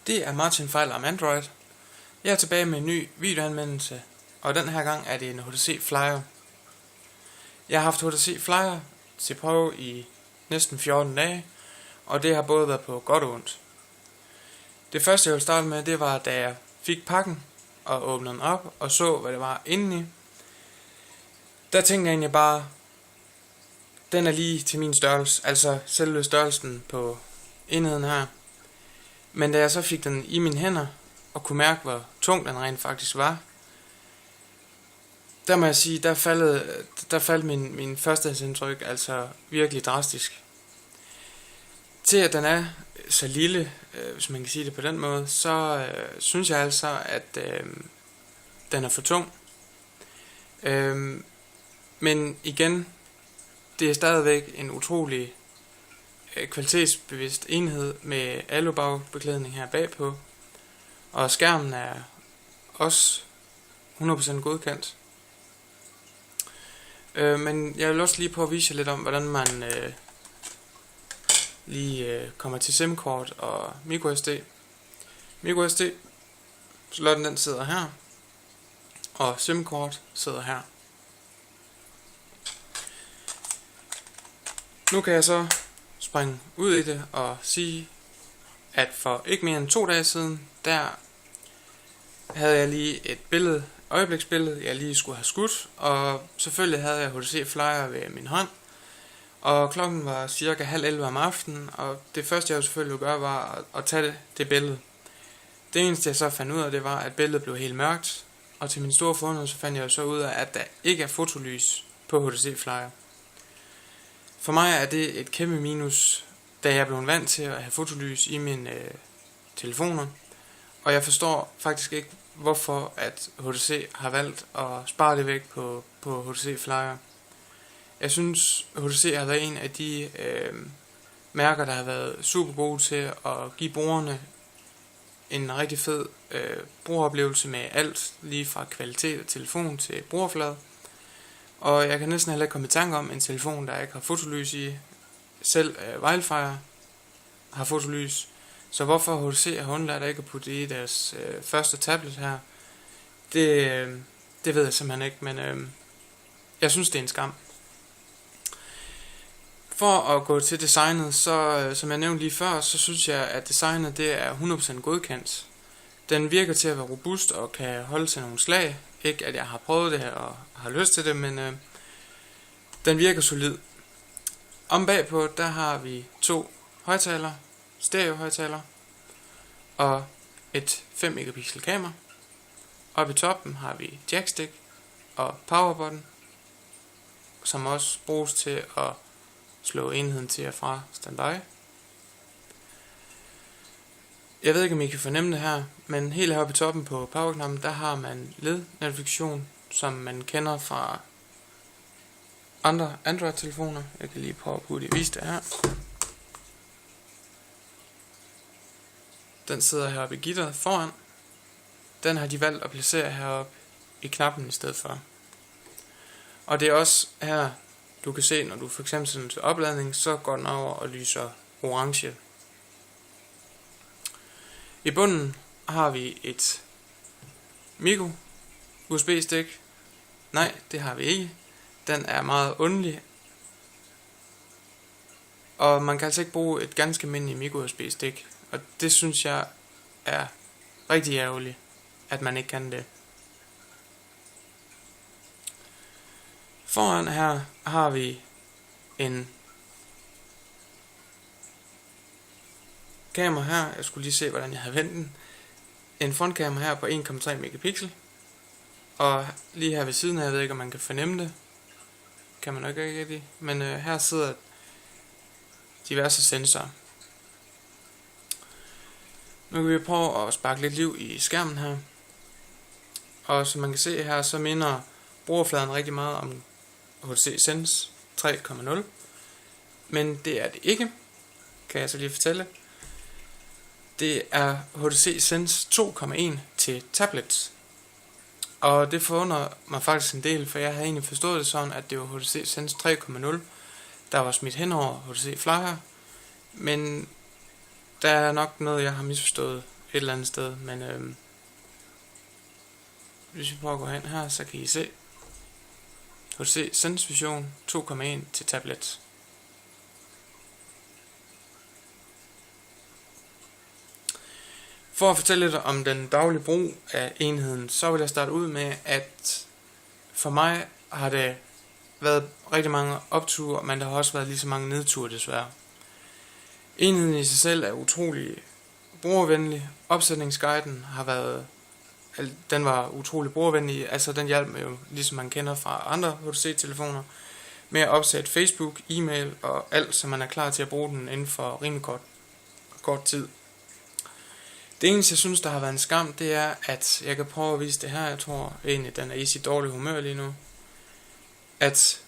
Det er Martin fejler om Android. Jeg er tilbage med en ny videoanmeldelse, og den her gang er det en HTC Flyer. Jeg har haft HTC Flyer til prøve i næsten 14 dage, og det har både været på godt og ondt. Det første jeg vil starte med, det var da jeg fik pakken og åbnede den op og så hvad det var indeni. Der tænkte jeg egentlig bare, den er lige til min størrelse, altså selve størrelsen på enheden her. Men da jeg så fik den i mine hænder og kunne mærke, hvor tung den rent faktisk var, der må jeg sige, der faldt min førstehandsindtryk altså virkelig drastisk. Til at den er så lille, hvis man kan sige det på den måde, så synes jeg altså, at den er for tung. Men igen, det er stadigvæk en utrolig kvalitetsbevidst enhed med alubagbeklædning her bagpå, og skærmen er også 100% godkendt. Men jeg vil også lige prøve at vise jer lidt om, hvordan man kommer til SIM-kort og microSD. MicroSD, slotten den sidder her, og SIM-kort sidder her. Nu kan jeg så springe ud i det og sige, at for ikke mere end 2 dage siden, der havde jeg lige et øjebliksbillede, jeg lige skulle have skudt, og selvfølgelig havde jeg HTC Flyer ved min hånd, og klokken var cirka 10:30 om aftenen, og det første jeg selvfølgelig ville gøre var at tage det billede. Det eneste jeg så fandt ud af, det var, at billedet blev helt mørkt, og til min store forundring så fandt jeg så ud af, at der ikke er fotolys på HTC Flyer. For mig er det et kæmpe minus, da jeg blev vant til at have fotolys i mine telefoner, og jeg forstår faktisk ikke, hvorfor at HTC har valgt at spare det væk på HTC Flyer. Jeg synes, HTC har været en af de mærker, der har været super gode til at give brugerne en rigtig fed brugeroplevelse med alt, lige fra kvalitet af telefon til brugerflade. Og jeg kan næsten heller ikke komme i tanke om en telefon, der ikke har fotolys i. Selv Wildfire har fotolys. Så hvorfor HTC har undladt ikke at putte det i deres første tablet her, det ved jeg simpelthen ikke, men jeg synes, det er en skam. For at gå til designet, så som jeg nævnte lige før, så synes jeg, at designet det er 100% godkendt. Den virker til at være robust og kan holde til nogle slag. Ikke at jeg har prøvet det her og har lyst til det, men den virker solid. Om bagpå, der har vi 2 højtalere, stereo-højtalere, og et 5 megapixel kamera. Oppe i toppen har vi jackstick og powerbutton, som også bruges til at slå enheden til og fra standby. Jeg ved ikke, om I kan fornemme det her, men helt heroppe i toppen på powerknappen, der har man LED-navigation, som man kender fra andre Android-telefoner. Jeg kan lige prøve at vise det her. Den sidder heroppe i gitteret foran. Den har de valgt at placere heroppe i knappen i stedet for. Og det er også her, du kan se, når du for eksempel sender til opladning, så går den over og lyser orange. I bunden har vi et micro USB-stik. Nej, det har vi ikke. Den er meget underlig. Og man kan altså ikke bruge et ganske almindeligt micro USB-stik. Og det synes jeg er rigtig ærgerligt, at man ikke kan det. Foran her har vi en kamera her. Jeg skulle lige se, hvordan jeg havde vendt den. En frontkamera her på 1,3 megapixel. Og lige her ved siden af, jeg ved ikke, om man kan fornemme det. Kan man nok ikke rigtig. Men her sidder diverse sensorer. Nu kan vi prøve at sparke lidt liv i skærmen her. Og som man kan se her, så minder brugerfladen rigtig meget om HTC Sense 3.0. Men det er det ikke, kan jeg så lige fortælle. Det er HTC Sense 2.1 til tablets. Og det forundrer mig faktisk en del, for jeg havde egentlig forstået det sådan, at det var HTC Sense 3.0, der var smidt hen over HTC Flyer. Men der er nok noget, jeg har misforstået eller andet sted, men hvis vi prøver at gå hen her, så kan I se HTC Sense Vision 2.1 til tablet. For at fortælle lidt om den daglige brug af enheden, så vil jeg starte ud med, at for mig har det været rigtig mange opture, men der har også været lige så mange nedture desværre. Enheden i sig selv er utrolig brugervenlig. Opsætningsguiden den var utrolig brugervenlig, altså den hjalp jo, ligesom man kender fra andre HTC-telefoner, med at opsætte Facebook, e-mail og alt, så man er klar til at bruge den inden for rimelig kort tid. Det eneste, jeg synes, der har været en skam, det er, at jeg kan prøve at vise det her. Jeg tror egentlig, den er i sit dårlige humør lige nu. At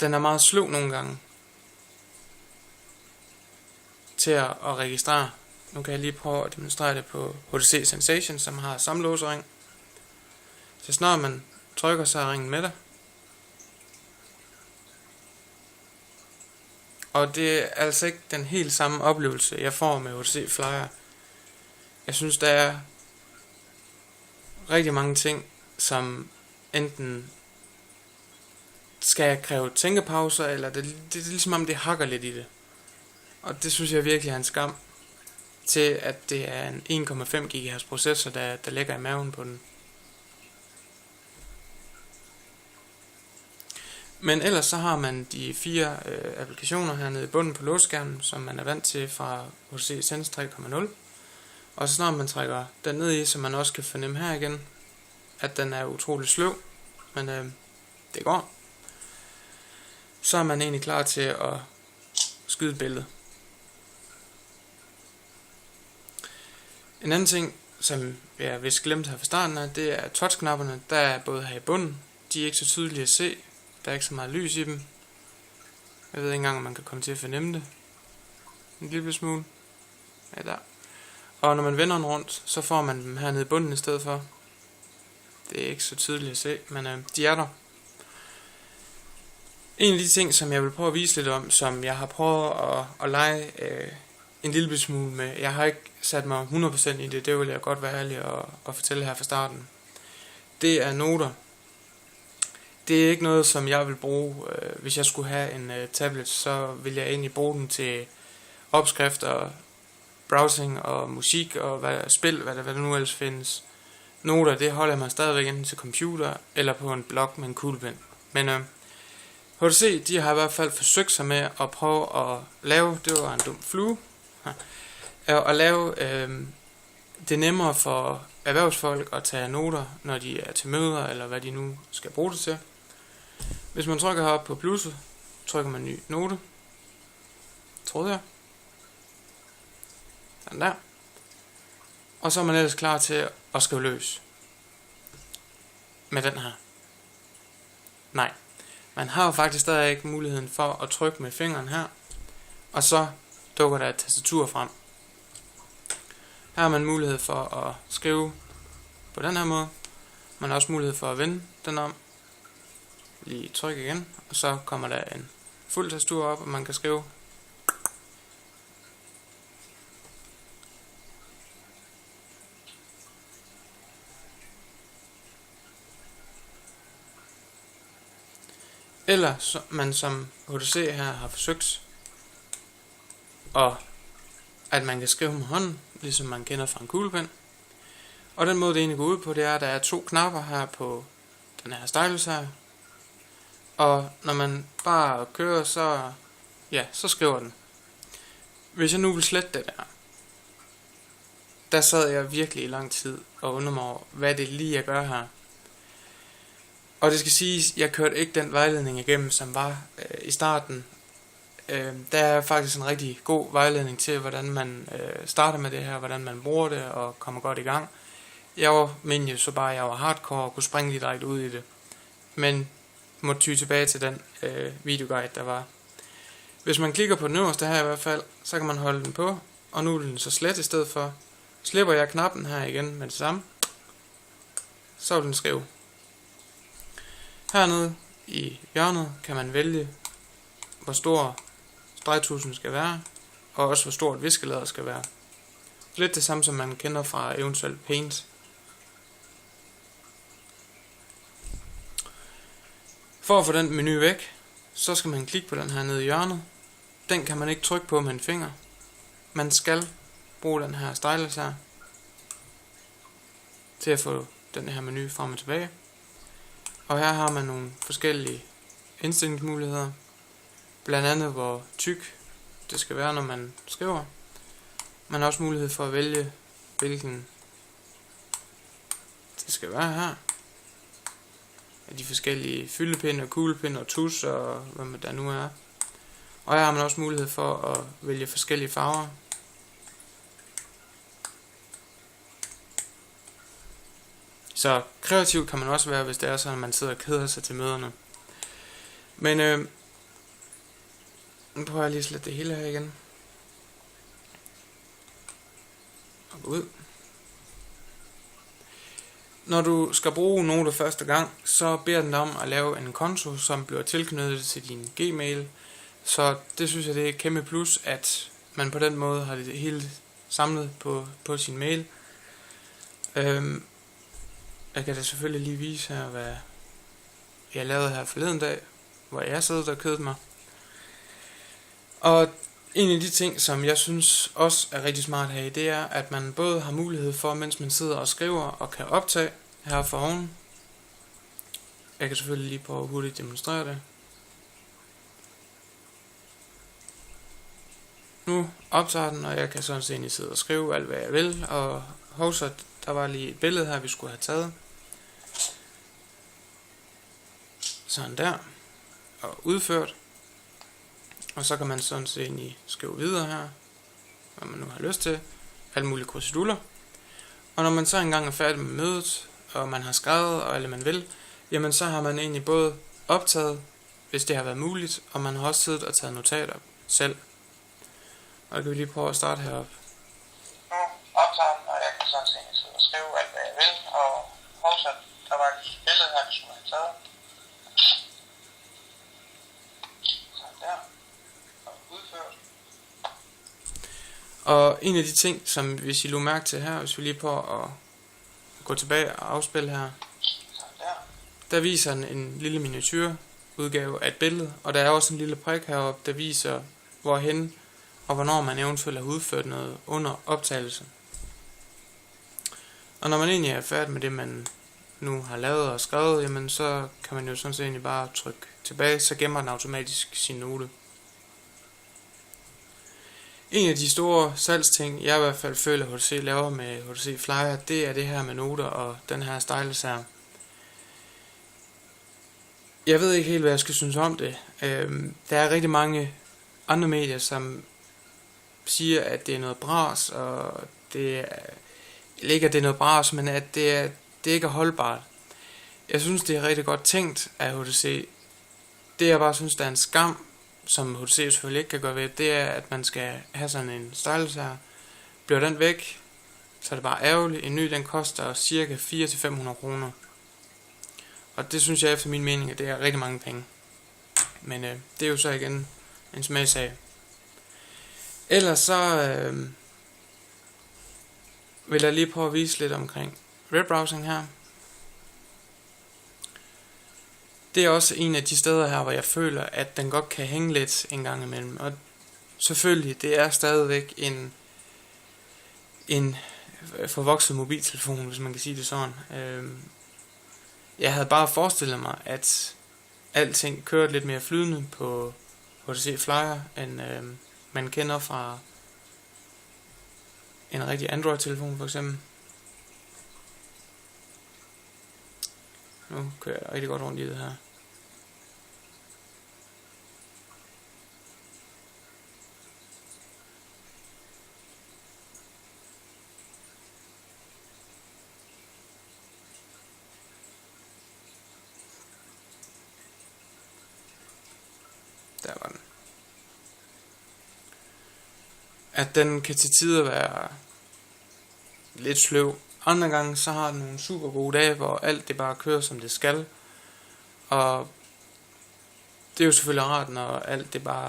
den er meget sløv nogle gange til at registrere. Nu kan jeg lige prøve at demonstrere det på HTC Sensation, som har samlåsering. Så snart man trykker, så er ringen med dig. Og det er altså ikke den helt samme oplevelse, jeg får med HTC Flyer. Jeg synes, der er rigtig mange ting, som enten skal kræve tænkepauser, eller det er ligesom om det hakker lidt i det. Og det synes jeg virkelig er en skam, til at det er en 1,5 GHz processor, der ligger i maven på den. Men ellers så har man de 4 applikationer hernede i bunden på låsskærmen, som man er vant til fra HTC Sense 3.0. Og så snart man trækker den ned i, så man også kan fornemme her igen, at den er utrolig sløv, men det går. Så er man egentlig klar til at skyde et billede. En anden ting, som jeg vist glemte her fra starten af, det er touchknapperne. Der er både her i bunden, de er ikke så tydelige at se, der er ikke så meget lys i dem. Jeg ved ikke engang, om man kan komme til at fornemme det. En lille smule. Ja, der. Og når man vender den rundt, så får man dem hernede i bunden i stedet for. Det er ikke så tydeligt at se, men de er der. En af de ting, som jeg vil prøve at vise lidt om, som jeg har prøvet at lege en lille smule med. Jeg har ikke sat mig 100% i det vil jeg godt være ærlig og fortælle her fra starten. Det er noter. Det er ikke noget, som jeg vil bruge, hvis jeg skulle have en tablet, så vil jeg egentlig bruge den til opskrifter, browsing og musik og spil, hvad der nu ellers findes. Noter, det holder man stadigvæk enten til computer eller på en blog med en kuglepen. Men HTC, de har i hvert fald forsøgt sig med at prøve at lave, det var en dum flue, at lave det nemmere for erhvervsfolk at tage noter, når de er til møder, eller hvad de nu skal bruge det til. Hvis man trykker heroppe på plusset, trykker man ny note. Troede jeg. Sådan der. Og så er man ellers klar til at skrive løs. Med den her. Nej. Man har jo faktisk stadig ikke muligheden for at trykke med fingeren her. Og så dukker der et tastatur frem. Her har man mulighed for at skrive på den her måde. Man har også mulighed for at vende den om. Lige tryk igen. Og så kommer der en fuld tastatur op, og man kan skrive. Eller man som HTC her har forsøgt, og at man kan skrive med hånden, ligesom man kender fra en kuglepen. Og den måde det egentlig går ud på, det er, at der er 2 knapper her på den her stylus her. Og når man bare kører, så skriver den. Hvis jeg nu vil slette det der sad jeg virkelig i lang tid og undrede mig over, hvad det lige jeg gør her. Og det skal siges, jeg kørte ikke den vejledning igennem, som var i starten. Der er faktisk en rigtig god vejledning til, hvordan man starter med det her, hvordan man bruger det og kommer godt i gang. Jeg var hardcore og kunne springe lige direkte ud i det. Men må ty tilbage til den videoguide, der var. Hvis man klikker på den øverste her i hvert fald, så kan man holde den på, og nu er den så slet i stedet for. Slipper jeg knappen her igen med det samme, så vil den skrive. Hernede i hjørnet kan man vælge, hvor stor stregtusinde skal være, og også hvor stort viskelader skal være. Lidt det samme som man kender fra eventuelt Paint. For at få den menu væk, så skal man klikke på den her nede i hjørnet. Den kan man ikke trykke på med en finger. Man skal bruge den her stylus her til at få den her menu frem og tilbage. Og her har man nogle forskellige indstillingsmuligheder. Blandt andet hvor tyk det skal være, når man skriver. Man har også mulighed for at vælge, hvilken det skal være her. Af de forskellige fyldepind og kuglepind og tus og hvad der nu er. Og her har man også mulighed for at vælge forskellige farver. Så kreativ kan man også være, hvis det er sådan, at man sidder og keder sig til møderne. Men nu prøver jeg lige at slette det hele her igen. Og gå ud. Når du skal bruge Noter første gang, så beder den dig om at lave en konto, som bliver tilknyttet til din Gmail. Så det synes jeg, det er et kæmpe plus, at man på den måde har det hele samlet på sin mail. Jeg kan da selvfølgelig lige vise her, hvad jeg lavede her forleden dag, hvor jeg sad og kedede mig. Og en af de ting, som jeg synes også er rigtig smart her, det er, at man både har mulighed for, mens man sidder og skriver, og kan optage her for oven. Jeg kan selvfølgelig lige prøve at hurtigt demonstrere det. Nu optager den, og jeg kan sådan set sidde og skrive alt, hvad jeg vil. Og hovsa, der var lige et billede her, vi skulle have taget. Sådan der. Og udført. Og så kan man sådan set egentlig skrive videre her, hvad man nu har lyst til. Alle mulige kruseduller. Og når man så engang er færdig med mødet, og man har skrevet, og alt man vil, jamen så har man egentlig både optaget, hvis det har været muligt, og man har også siddet og taget notater selv. Og det kan vi lige prøve at starte heroppe. Nu optager den, og jeg kan sådan set sidde og skrive alt, hvad jeg vil, og hovsa, der var et billede her, vi skulle have taget. Sådan der. Og udført. Og en af de ting, som hvis I lå mærke til her, hvis vi lige prøver at gå tilbage og afspille her. Sådan der viser den en lille miniatyrudgave af et billede, og der er også en lille prik heroppe, der viser hvorhen og hvornår man eventuelt har udført noget under optagelse. Og når man egentlig er færdig med det, man nu har lavet og skrevet, jamen så kan man jo sådan set egentlig bare trykke tilbage, så gemmer den automatisk sin note. En af de store salgsting, jeg i hvert fald føler, at HTC laver med HTC Flyer, det er det her med noter og den her stylus her. Jeg ved ikke helt, hvad jeg skal synes om det. Der er rigtig mange andre medier, som siger, at det er noget bras, og det er ikke, at det er noget bras, men at det ikke er holdbart. Jeg synes, det er rigtig godt tænkt af HTC. Det jeg bare synes, der er en skam, som HTC selvfølgelig ikke kan gøre ved, det er, at man skal have sådan en stylus her. Bliver den væk, så er det bare ærgerligt. En ny, den koster cirka 400-500 kroner. Og det synes jeg efter min mening, at det er rigtig mange penge. Men det er jo så igen en smagsag. Ellers så vil jeg lige prøve at vise lidt omkring webbrowsing her. Det er også en af de steder her, hvor jeg føler, at den godt kan hænge lidt en gang imellem. Og selvfølgelig, det er stadigvæk en forvokset mobiltelefon, hvis man kan sige det sådan. Jeg havde bare forestillet mig, at alting kørte lidt mere flydende på HTC Flyer, end man kender fra en rigtig Android-telefon for eksempel. Nu kører jeg rigtig godt rundt i det her. Der var den. At den kan til tider være lidt sløv. Andre gange så har den nogle super gode dage, hvor alt det bare kører som det skal. Og det er jo selvfølgelig rart, når alt det bare